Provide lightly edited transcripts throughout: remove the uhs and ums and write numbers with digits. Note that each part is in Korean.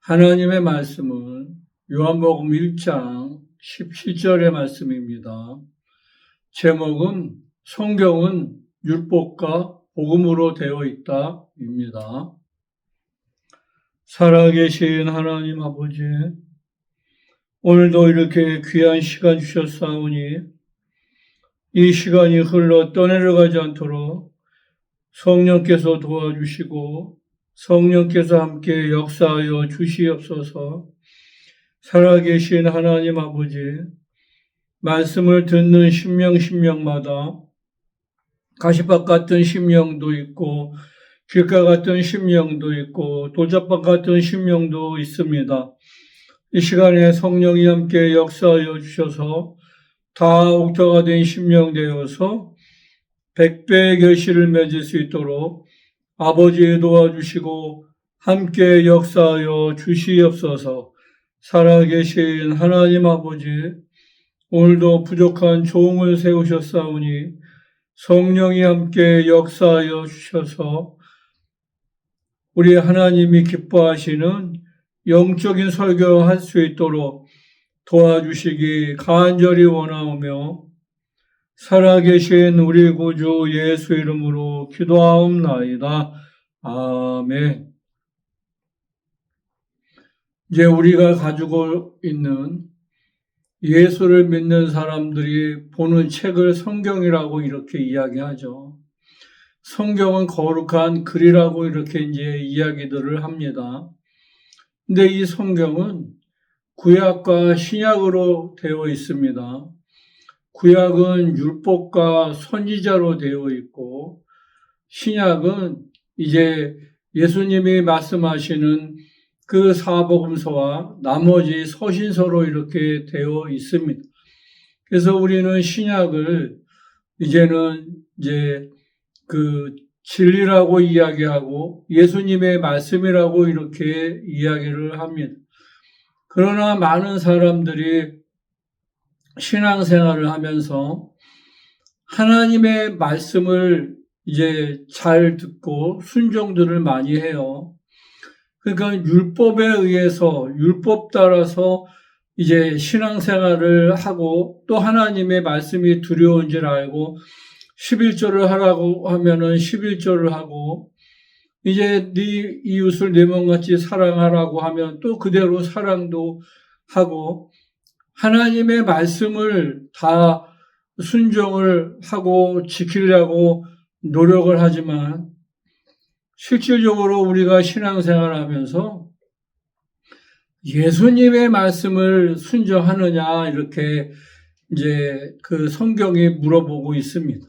하나님의 말씀은 요한복음 1장 17절의 말씀입니다. 제목은 성경은 율법과 복음으로 되어 있다입니다. 살아계신 하나님 아버지, 오늘도 이렇게 귀한 시간 주셨사오니 이 시간이 흘러 떠내려가지 않도록 성령께서 도와주시고 성령께서 함께 역사하여 주시옵소서. 살아계신 하나님 아버지, 말씀을 듣는 심령마다 가시밭 같은 심령도 있고 길가 같은 심령도 있고 돌짝밭 같은 심령도 있습니다. 이 시간에 성령이 함께 역사하여 주셔서 다 옥토가 된 심령 되어서 100배의 결실을 맺을 수 있도록 아버지 도와주시고 함께 역사하여 주시옵소서. 살아계신 하나님 아버지, 오늘도 부족한 종을 세우셨사오니 성령이 함께 역사하여 주셔서 우리 하나님이 기뻐하시는 영적인 설교할 수 있도록 도와주시기 간절히 원하오며 살아계신 우리 구주 예수 이름으로 기도하옵나이다. 아멘. 이제 우리가 가지고 있는 예수를 믿는 사람들이 보는 책을 성경이라고 이렇게 이야기하죠. 성경은 거룩한 글이라고 이렇게 이제 이야기들을 합니다. 근데 이 성경은 구약과 신약으로 되어 있습니다. 구약은 율법과 선지자로 되어 있고 신약은 이제 예수님이 말씀하시는 그 사복음서와 나머지 서신서로 이렇게 되어 있습니다. 그래서 우리는 신약을 이제는 이제 그 진리라고 이야기하고 예수님의 말씀이라고 이렇게 이야기를 합니다. 그러나 많은 사람들이 신앙생활을 하면서 하나님의 말씀을 이제 잘 듣고 순종들을 많이 해요. 그러니까 율법에 의해서 율법 따라서 이제 신앙생활을 하고 또 하나님의 말씀이 두려운 줄 알고 11조를 하라고 하면은 11조를 하고 이제 네 이웃을 내 몸같이 사랑하라고 하면 또 그대로 사랑도 하고 하나님의 말씀을 다 순종을 하고 지키려고 노력을 하지만 실질적으로 우리가 신앙생활을 하면서 예수님의 말씀을 순종하느냐 이렇게 이제 그 성경이 물어보고 있습니다.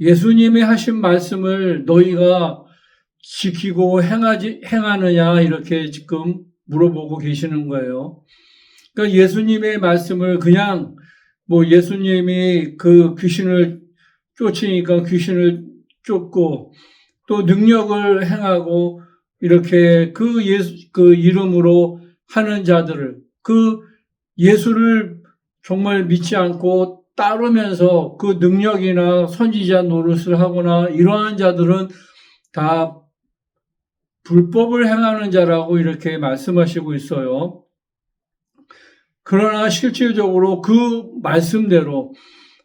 예수님이 하신 말씀을 너희가 지키고 행하느냐 이렇게 지금 물어보고 계시는 거예요. 그러니까 예수님의 말씀을 그냥 뭐 예수님이 그 귀신을 쫓으니까 귀신을 쫓고 또 능력을 행하고 이렇게 그 이름으로 하는 자들을 그 예수를 정말 믿지 않고 따르면서 그 능력이나 선지자 노릇을 하거나 이러한 자들은 다 불법을 행하는 자라고 이렇게 말씀하시고 있어요. 그러나 실질적으로 그 말씀대로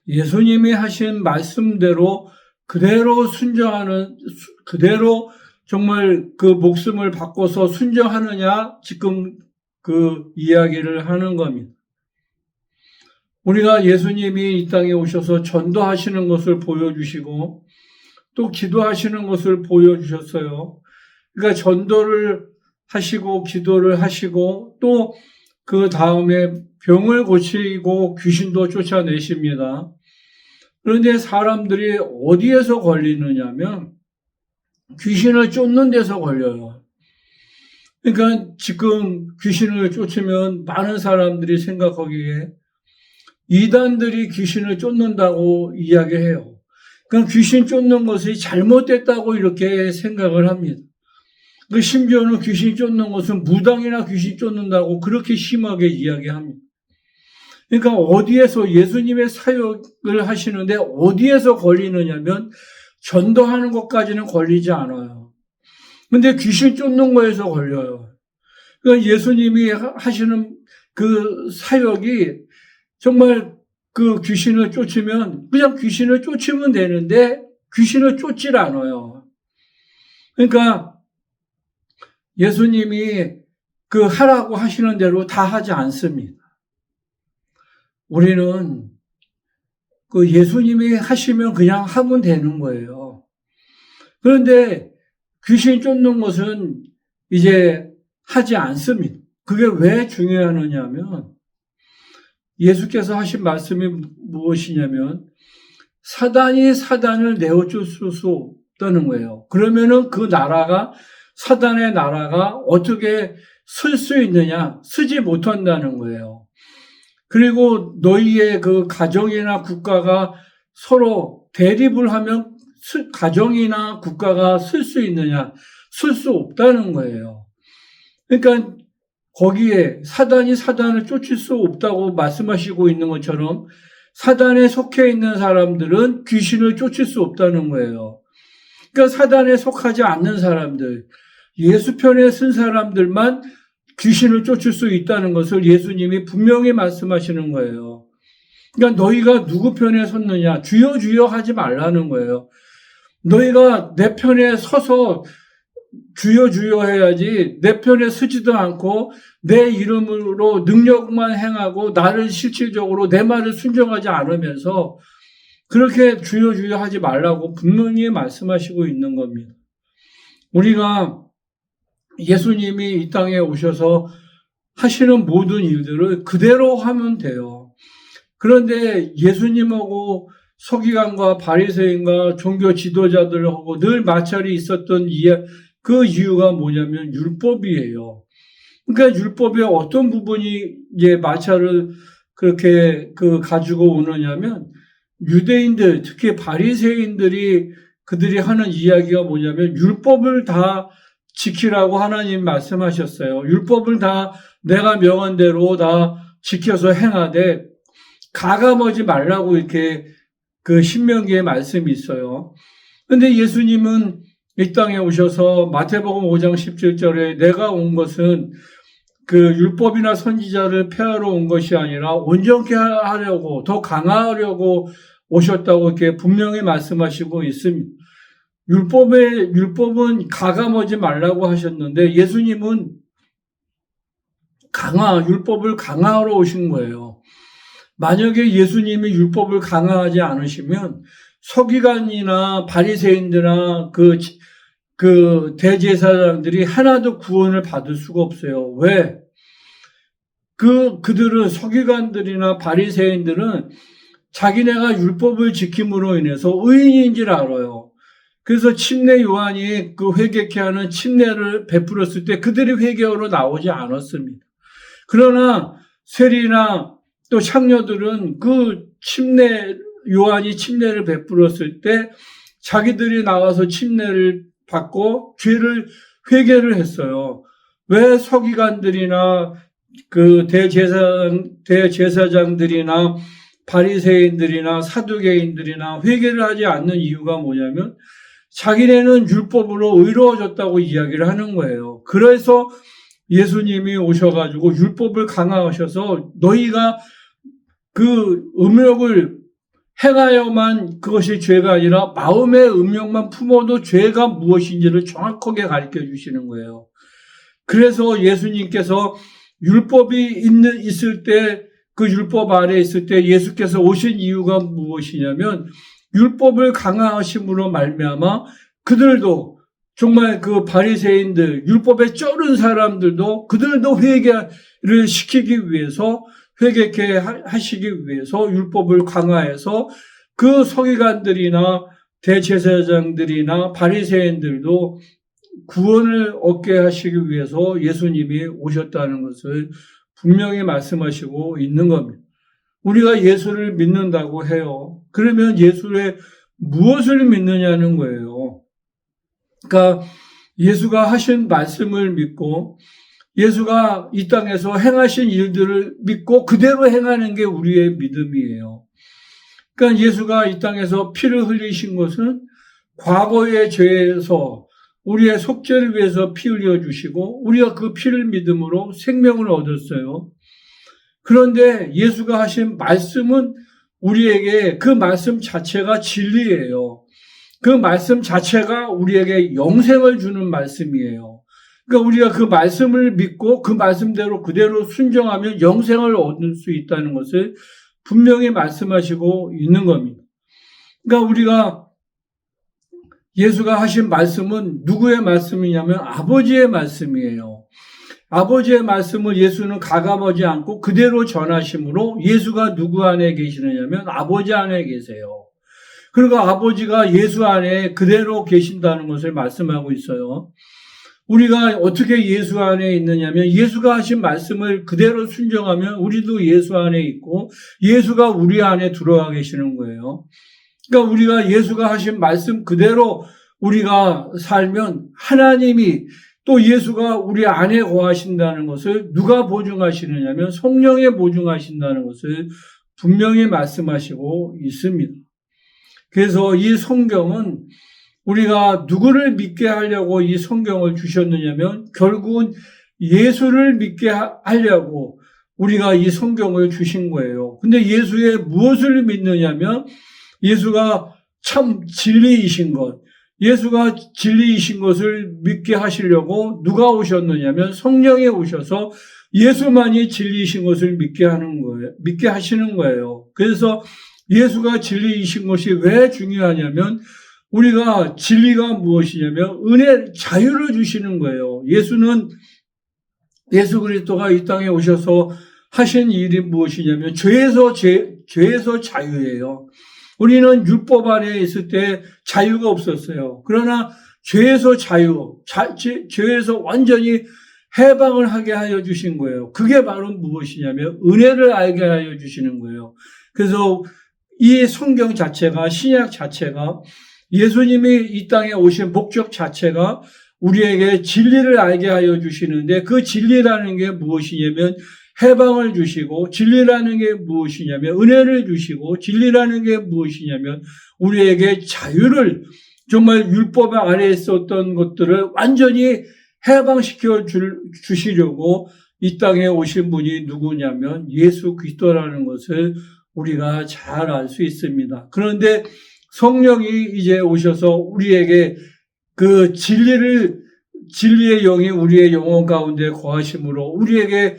예수님이 하신 말씀대로 그대로 순종하는, 그대로 정말 그 목숨을 바꿔서 순종하느냐 지금 그 이야기를 하는 겁니다. 우리가 예수님이 이 땅에 오셔서 전도하시는 것을 보여주시고 또 기도하시는 것을 보여주셨어요. 그러니까 전도를 하시고 기도를 하시고 또 그 다음에 병을 고치고 귀신도 쫓아내십니다. 그런데 사람들이 어디에서 걸리느냐면 귀신을 쫓는 데서 걸려요. 그러니까 지금 귀신을 쫓으면 많은 사람들이 생각하기에 이단들이 귀신을 쫓는다고 이야기해요. 그러니까 귀신 쫓는 것이 잘못됐다고 이렇게 생각을 합니다. 심지어는 귀신 쫓는 것은 무당이나 귀신 쫓는다고 그렇게 심하게 이야기합니다. 그러니까 어디에서 예수님의 사역을 하시는데 어디에서 걸리느냐면 전도하는 것까지는 걸리지 않아요. 근데 귀신 쫓는 거에서 걸려요. 그러니까 예수님이 하시는 그 사역이 정말 그 귀신을 쫓으면 그냥 귀신을 쫓으면 되는데 귀신을 쫓질 않아요. 그러니까 예수님이 그 하라고 하시는 대로 다 하지 않습니다. 우리는 그 예수님이 하시면 그냥 하면 되는 거예요. 그런데 귀신 쫓는 것은 이제 하지 않습니다. 그게 왜 중요하느냐면 예수께서 하신 말씀이 무엇이냐면 사단이 사단을 내어줄 수 없다는 거예요. 그러면은 그 나라가 사단의 나라가 어떻게 쓸 수 있느냐? 쓰지 못한다는 거예요. 그리고 너희의 그 가정이나 국가가 서로 대립을 하면 가정이나 국가가 쓸 수 있느냐? 쓸 수 없다는 거예요. 그러니까 거기에 사단이 사단을 쫓을 수 없다고 말씀하시고 있는 것처럼 사단에 속해 있는 사람들은 귀신을 쫓을 수 없다는 거예요. 그러니까 사단에 속하지 않는 사람들, 예수 편에 쓴 사람들만 귀신을 쫓을 수 있다는 것을 예수님이 분명히 말씀하시는 거예요. 그러니까 너희가 누구 편에 섰느냐, 주여 주여 하지 말라는 거예요. 너희가 내 편에 서서 주여 주여 해야지 내 편에 서지도 않고 내 이름으로 능력만 행하고 나를 실질적으로 내 말을 순종하지 않으면서 그렇게 주여 주여 하지 말라고 분명히 말씀하시고 있는 겁니다. 우리가 예수님이 이 땅에 오셔서 하시는 모든 일들을 그대로 하면 돼요. 그런데 예수님하고 서기관과 바리새인과 종교 지도자들하고 늘 마찰이 있었던 그 이유가 뭐냐면 율법이에요. 그러니까 율법의 어떤 부분이 이제 마찰을 그렇게 가지고 오느냐면 유대인들, 특히 바리새인들이 그들이 하는 이야기가 뭐냐면 율법을 다 지키라고 하나님 말씀하셨어요. 율법을 다 내가 명한 대로 다 지켜서 행하되 가감하지 말라고 이렇게 그 신명기에 말씀이 있어요. 근데 예수님은 이 땅에 오셔서 마태복음 5장 17절에 내가 온 것은 그 율법이나 선지자를 폐하러 온 것이 아니라 온전케 하려고 더 강화하려고 오셨다고 이렇게 분명히 말씀하시고 있습니다. 율법은 가감하지 말라고 하셨는데 예수님은 율법을 강화하러 오신 거예요. 만약에 예수님이 율법을 강화하지 않으시면 서기관이나 바리새인들이나 그 대제사장들이 하나도 구원을 받을 수가 없어요. 왜? 그들은 서기관들이나 바리새인들은 자기네가 율법을 지킴으로 인해서 의인인 줄 알아요. 그래서 침례 요한이 그 회개케 하는 침례를 베풀었을 때 그들이 회개하러 나오지 않았습니다. 그러나 세리나 또 창녀들은 그 요한이 침례를 베풀었을 때 자기들이 나와서 침례를 받고 죄를 회개를 했어요. 왜 서기관들이나 그 대제사장들이나 바리새인들이나 사두개인들이나 회개를 하지 않는 이유가 뭐냐면 자기네는 율법으로 의로워졌다고 이야기를 하는 거예요. 그래서 예수님이 오셔가지고 율법을 강화하셔서 너희가 그 음욕을 행하여만 그것이 죄가 아니라 마음의 음욕만 품어도 죄가 무엇인지를 정확하게 가르쳐 주시는 거예요. 그래서 예수님께서 율법이 있을 때 그 율법 아래에 있을 때 예수께서 오신 이유가 무엇이냐면 율법을 강화하심으로 말미암아 그들도 정말 그 바리새인들 율법에 쩔은 사람들도 그들도 회개를 시키기 위해서 회개케 하시기 위해서 율법을 강화해서 그 서기관들이나 대제사장들이나 바리새인들도 구원을 얻게 하시기 위해서 예수님이 오셨다는 것을 분명히 말씀하시고 있는 겁니다. 우리가 예수를 믿는다고 해요. 그러면 예수의 무엇을 믿느냐는 거예요. 그러니까 예수가 하신 말씀을 믿고 예수가 이 땅에서 행하신 일들을 믿고 그대로 행하는 게 우리의 믿음이에요. 그러니까 예수가 이 땅에서 피를 흘리신 것은 과거의 죄에서 우리의 속죄를 위해서 피 흘려 주시고 우리가 그 피를 믿음으로 생명을 얻었어요. 그런데 예수가 하신 말씀은 우리에게 그 말씀 자체가 진리예요. 그 말씀 자체가 우리에게 영생을 주는 말씀이에요. 그러니까 우리가 그 말씀을 믿고 그 말씀대로 그대로 순종하면 영생을 얻을 수 있다는 것을 분명히 말씀하시고 있는 겁니다. 그러니까 우리가 예수가 하신 말씀은 누구의 말씀이냐면 아버지의 말씀이에요. 아버지의 말씀을 예수는 가감하지 않고 그대로 전하심으로 예수가 누구 안에 계시느냐면 아버지 안에 계세요. 그리고 아버지가 예수 안에 그대로 계신다는 것을 말씀하고 있어요. 우리가 어떻게 예수 안에 있느냐면 예수가 하신 말씀을 그대로 순종하면 우리도 예수 안에 있고 예수가 우리 안에 들어와 계시는 거예요. 그러니까 우리가 예수가 하신 말씀 그대로 우리가 살면 하나님이 또 예수가 우리 안에 거하신다는 것을 누가 보증하시느냐면 성령에 보증하신다는 것을 분명히 말씀하시고 있습니다. 그래서 이 성경은 우리가 누구를 믿게 하려고 이 성경을 주셨느냐면 결국은 예수를 믿게 하려고 우리가 이 성경을 주신 거예요. 근데 예수의 무엇을 믿느냐면 예수가 참 진리이신 것, 예수가 진리이신 것을 믿게 하시려고 누가 오셨느냐면 성령이 오셔서 예수만이 진리이신 것을 믿게 하는 거예요. 믿게 하시는 거예요. 그래서 예수가 진리이신 것이 왜 중요하냐면 우리가 진리가 무엇이냐면 은혜, 자유를 주시는 거예요. 예수 그리스도가 이 땅에 오셔서 하신 일이 무엇이냐면 죄에서 자유예요. 우리는 율법 안에 있을 때 자유가 없었어요. 그러나 죄에서 죄에서 완전히 해방을 하게 하여 주신 거예요. 그게 바로 무엇이냐면 은혜를 알게 하여 주시는 거예요. 그래서 이 성경 자체가, 신약 자체가 예수님이 이 땅에 오신 목적 자체가 우리에게 진리를 알게 하여 주시는데 그 진리라는 게 무엇이냐면 해방을 주시고 진리라는 게 무엇이냐면 은혜를 주시고 진리라는 게 무엇이냐면 우리에게 자유를 정말 율법 아래에 있었던 것들을 완전히 해방시켜 주시려고 이 땅에 오신 분이 누구냐면 예수 그리스도라는 것을 우리가 잘 알 수 있습니다. 그런데 성령이 이제 오셔서 우리에게 그 진리의 영이 우리의 영혼 가운데 거하심으로 우리에게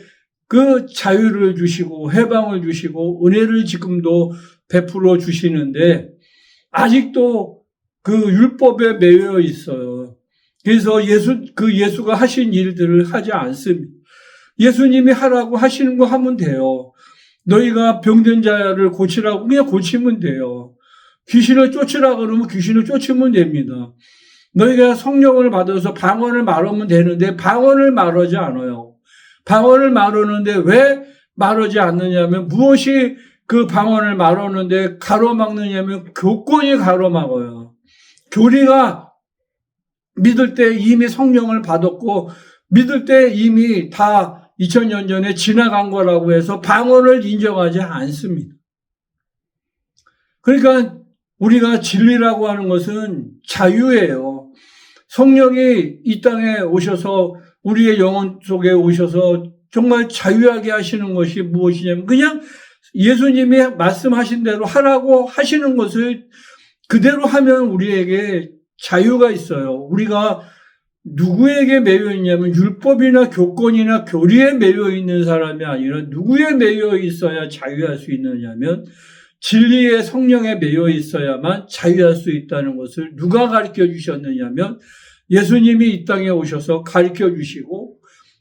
그 자유를 주시고 해방을 주시고 은혜를 지금도 베풀어 주시는데 아직도 그 율법에 매여 있어요. 그래서 예수가 하신 일들을 하지 않습니다. 예수님이 하라고 하시는 거 하면 돼요. 너희가 병든 자를 고치라고 그냥 고치면 돼요. 귀신을 쫓으라 그러면 귀신을 쫓으면 됩니다. 너희가 성령을 받아서 방언을 말하면 되는데 방언을 말하지 않아요. 방언을 말하는데 왜 말하지 않느냐면 무엇이 그 방언을 말하는데 가로막느냐면 교권이 가로막아요. 교리가 믿을 때 이미 성령을 받았고 믿을 때 이미 다 2000년 전에 지나간 거라고 해서 방언을 인정하지 않습니다. 그러니까 우리가 진리라고 하는 것은 자유예요. 성령이 이 땅에 오셔서 우리의 영혼 속에 오셔서 정말 자유하게 하시는 것이 무엇이냐면 그냥 예수님이 말씀하신 대로 하라고 하시는 것을 그대로 하면 우리에게 자유가 있어요. 우리가 누구에게 매여 있냐면 율법이나 교권이나 교리에 매여 있는 사람이 아니라 누구에 매여 있어야 자유할 수 있느냐면 진리의 성령에 매여 있어야만 자유할 수 있다는 것을 누가 가르쳐 주셨느냐면 예수님이 이 땅에 오셔서 가르쳐 주시고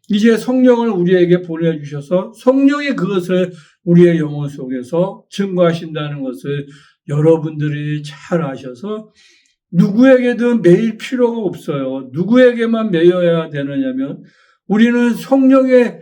이제 성령을 우리에게 보내주셔서 성령이 그것을 우리의 영혼 속에서 증거하신다는 것을 여러분들이 잘 아셔서 누구에게든 매일 필요가 없어요. 누구에게만 매여야 되느냐면 우리는 성령에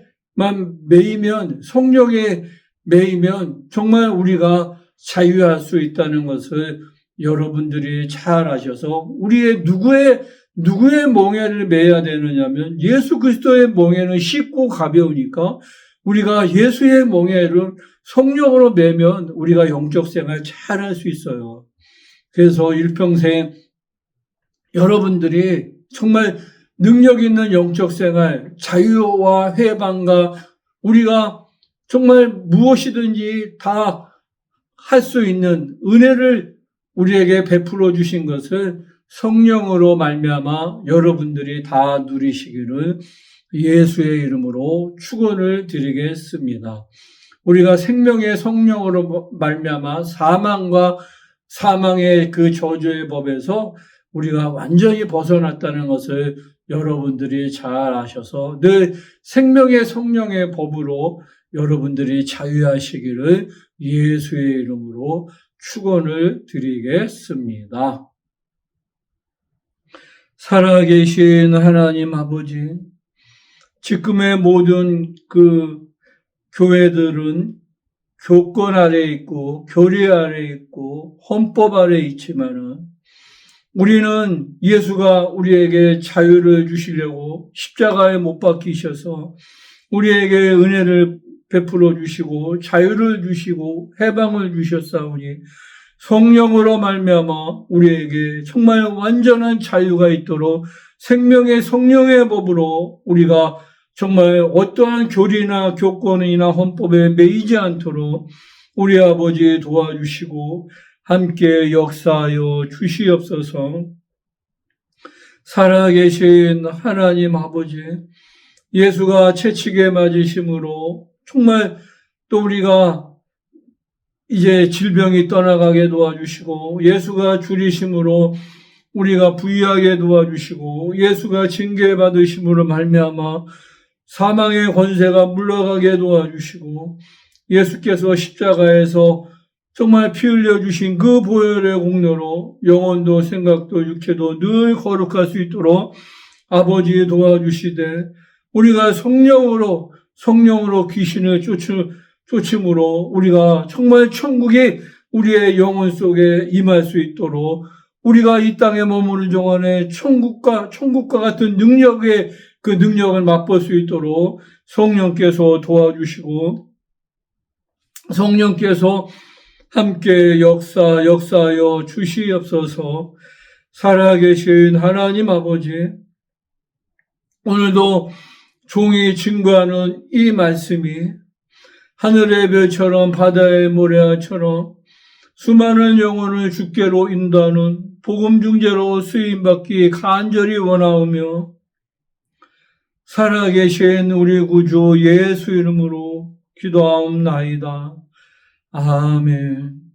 매이면 정말 우리가 자유할 수 있다는 것을 여러분들이 잘 아셔서 우리의 누구의 멍에를 매야 되느냐면 예수 그리스도의 멍에는 쉽고 가벼우니까 우리가 예수의 멍에를 성령으로 매면 우리가 영적 생활 잘 할 수 있어요. 그래서 일평생 여러분들이 정말 능력 있는 영적 생활, 자유와 해방과 우리가 정말 무엇이든지 다 할 수 있는 은혜를 우리에게 베풀어 주신 것을 성령으로 말미암아 여러분들이 다 누리시기를 예수의 이름으로 축원을 드리겠습니다. 우리가 생명의 성령으로 말미암아 사망과 사망의 그 저주의 법에서 우리가 완전히 벗어났다는 것을 여러분들이 잘 아셔서 늘 생명의 성령의 법으로 여러분들이 자유하시기를 예수의 이름으로 축원을 드리겠습니다. 살아계신 하나님 아버지, 지금의 모든 그 교회들은 교권 아래 있고 교리 아래 있고 헌법 아래 있지만은 우리는 예수가 우리에게 자유를 주시려고 십자가에 못 박히셔서 우리에게 은혜를 베풀어 주시고 자유를 주시고 해방을 주셨사오니 성령으로 말미암아 우리에게 정말 완전한 자유가 있도록 생명의 성령의 법으로 우리가 정말 어떠한 교리나 교권이나 헌법에 매이지 않도록 우리 아버지 도와주시고 함께 역사하여 주시옵소서. 살아계신 하나님 아버지, 예수가 채찍에 맞으심으로 정말 또 우리가 이제 질병이 떠나가게 도와주시고 예수가 줄이심으로 우리가 부유하게 도와주시고 예수가 징계받으심으로 말미암아 사망의 권세가 물러가게 도와주시고 예수께서 십자가에서 정말 피 흘려주신 그 보혈의 공로로 영혼도 생각도 육체도 늘 거룩할 수 있도록 아버지 도와주시되 우리가 성령으로 귀신을 쫓음으로 우리가 정말 천국이 우리의 영혼 속에 임할 수 있도록 우리가 이 땅에 머무는 동안에 천국과 같은 능력의 그 능력을 맛볼 수 있도록 성령께서 도와주시고 성령께서 함께 역사하여 주시옵소서. 살아계신 하나님 아버지, 오늘도 종이 증거하는 이 말씀이 하늘의 별처럼 바다의 모래알처럼 수많은 영혼을 주께로 인도하는 복음 중재로 쓰임받기 간절히 원하오며 살아계신 우리 구주 예수 이름으로 기도하옵나이다. 아멘.